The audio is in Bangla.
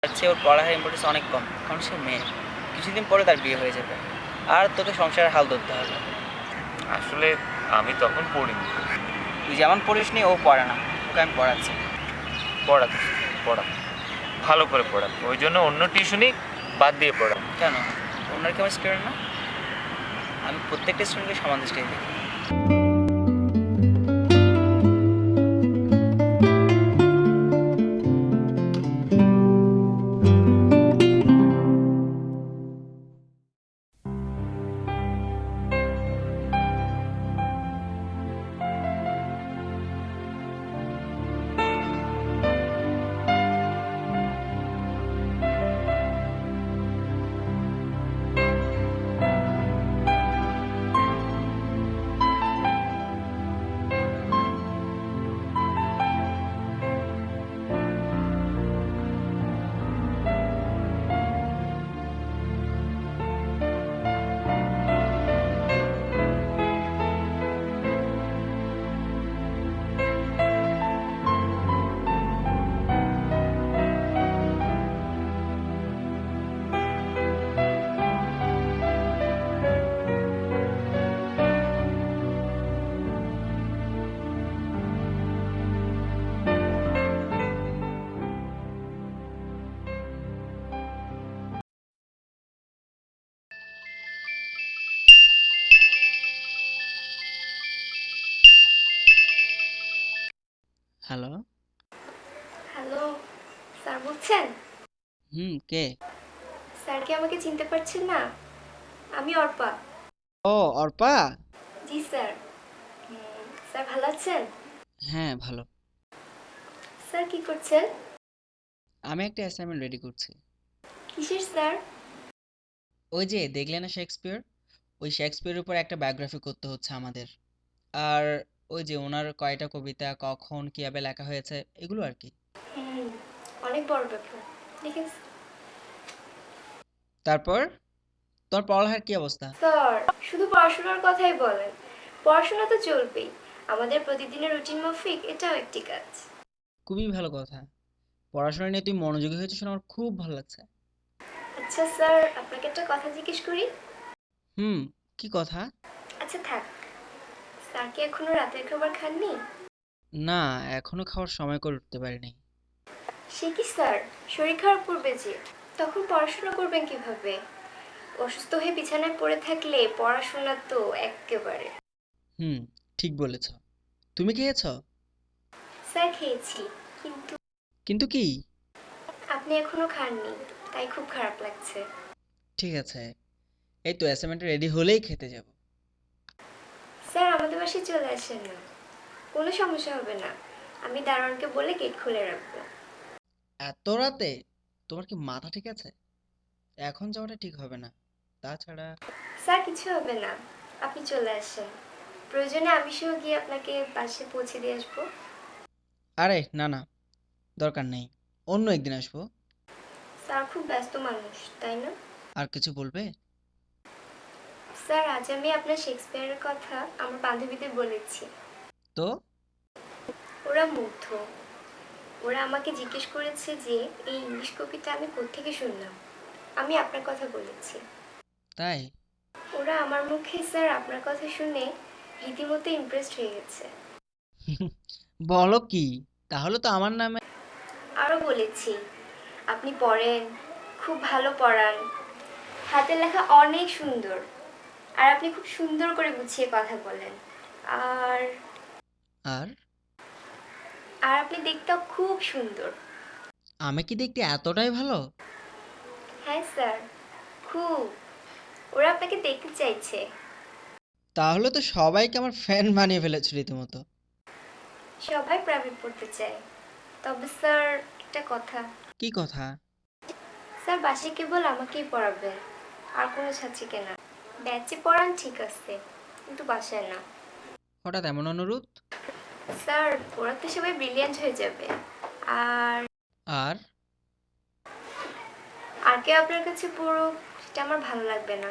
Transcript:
তার চেয়ে ওর পড়ার ইম্পর্টেন্স অনেক কম, কারণ সে মেয়ে। কিছুদিন পরে তার বিয়ে হয়ে যাবে, আর তোকে সংসারের হাল ধরতে হবে। আসলে আমি তখন পড়িনি। তুই যেমন পড়িস নি, ও পড়ে না। ওকে আমি পড়াচ্ছি। পড়াতে পড়াতে ভালো করে পড়াতে, ওই জন্য অন্য টিউশনই বাদ দিয়ে পড়া। কেন? ওনার কি আমার স্টুডেন্ট না? আমি প্রত্যেকটা স্টুডেন্টকে সমান দৃষ্টিতে দেখি। হ্যালো। হ্যালো, স্যার বলছেন? কে? স্যার কি আমাকে চিনতে পারছেন না? আমি অর্পা। ও, অর্পা। জি স্যার। স্যার ভালো আছেন? হ্যাঁ, ভালো। স্যার কি করছেন? আমি একটা অ্যাসাইনমেন্ট রেডি করছি। কিসের স্যার? ওই যে দেখলে না শেক্সপিয়র, ওই শেক্সপিয়রের উপর একটা বায়োগ্রাফি করতে হচ্ছে আমাদের। আর ওই যে ওনার কয়টা কবিতা কখন কিভাবে লেখা হয়েছে এগুলো আর কি। হুম, অনেক বড় ব্যাপার। দেখেন তারপর তোর পড়ালেখার কি অবস্থা? স্যার, শুধু পড়াশোনার কথাই বলেন। পড়াশোনা তো চলবেই। আমাদের প্রতিদিনের রুটিন মাফিক এটাও একটি কাজ। খুবই ভালো কথা। পড়াশোনা নিয়ে তুই মনোযোগী হয়েছিস শুনে আমার খুব ভালো লাগছে। আচ্ছা স্যার, আপনাকে একটা কথা জিজ্ঞেস করি? হুম। কি কথা? আচ্ছা থাক। স্যার কি এখনো রাতের খাবার খাননি? না, এখনো খাওয়ার সময় করে উঠতে পারিনি। সে কি স্যার, শরীর খারাপ করবে যে, তখন পড়াশোনা করবেন কিভাবে? অসুস্থ হয়ে বিছানায় পড়ে থাকলে পড়াশোনা তো এক্কেবারে। হুম, ঠিক বলেছ। তুমি খেয়েছো? স্যার খেয়েছি, কিন্তু কিন্তু কি? আপনি এখনো খাননি, তাই খুব খারাপ লাগছে। ঠিক আছে, এই তো অ্যাসাইনমেন্ট রেডি হলেই খেতে যাব। স্যার আমাদের বাসায় চলে আসেন না, কোনো সমস্যা হবে না। আমি দারোয়ানকে বলে গেট খুলে রাখবো। এত রাতে? তোমার কি মাথা ঠিক আছে? এখন যাওয়াটা ঠিক হবে না। তাছাড়া স্যার কিছু হবে না, আপনি চলে আসেন। প্রয়োজনে আমি সহ গিয়ে আপনাকে বাসে পৌঁছে দিয়ে আসবো। আরে না না, দরকার নেই। অন্য একদিন আসবো। স্যার খুব ব্যস্ত মানুষ, তাই না? আর কিছু বলবে? স্যার আজ আমি আপনার শেক্সপিয়ারের কথা আমার বান্ধবীদের বলেছি। তো ওরা মুগ্ধ। ওরা আমাকে জিজ্ঞেস করেছে যে এই ইংলিশ কবিতা আমি কোত্থেকে শুনলাম। আমি আপনার কথা বলেছি। তাই? ওরা আমার মুখে স্যার আপনার কথা শুনে রীতিমতো ইমপ্রেসড হয়ে গেছে। বলো কি? তাহলে তো আমার নামে। আরও বলেছি আপনি পড়েন, খুব ভালো পড়ান, হাতের লেখা অনেক সুন্দর, আর আপনি খুব সুন্দর করে গুছিয়ে কথা বলেন। আর আর আর আপনি দেখতেও খুব সুন্দর। আমি কি দেখতে এতটাই ভালো? হ্যাঁ স্যার, খুব। ওরা আপনাকে দেখতে চাইছে। তাহলে তো সবাইকে আমার ফ্যান বানিয়ে ফেলেছে রীতিমতো। সবাই প্রাইভেট পড়তে চায়। তবে স্যার একটা কথা, কি কথা? স্যার বাসায় কেবল আমাকেই পড়াবেন, আর কোনো ছাত্রীকে না। ব্যাচে পড়ান ঠিক আছে, কিন্তু বাসায় না। হঠাৎ এমন অনুরোধ? স্যার পড়াতে সবাই ব্রিলিয়ান্ট হয়ে যাবে। আর আর আর কেউ আপনার কাছে পড়ুক, সেটা আমার ভালো লাগবে না।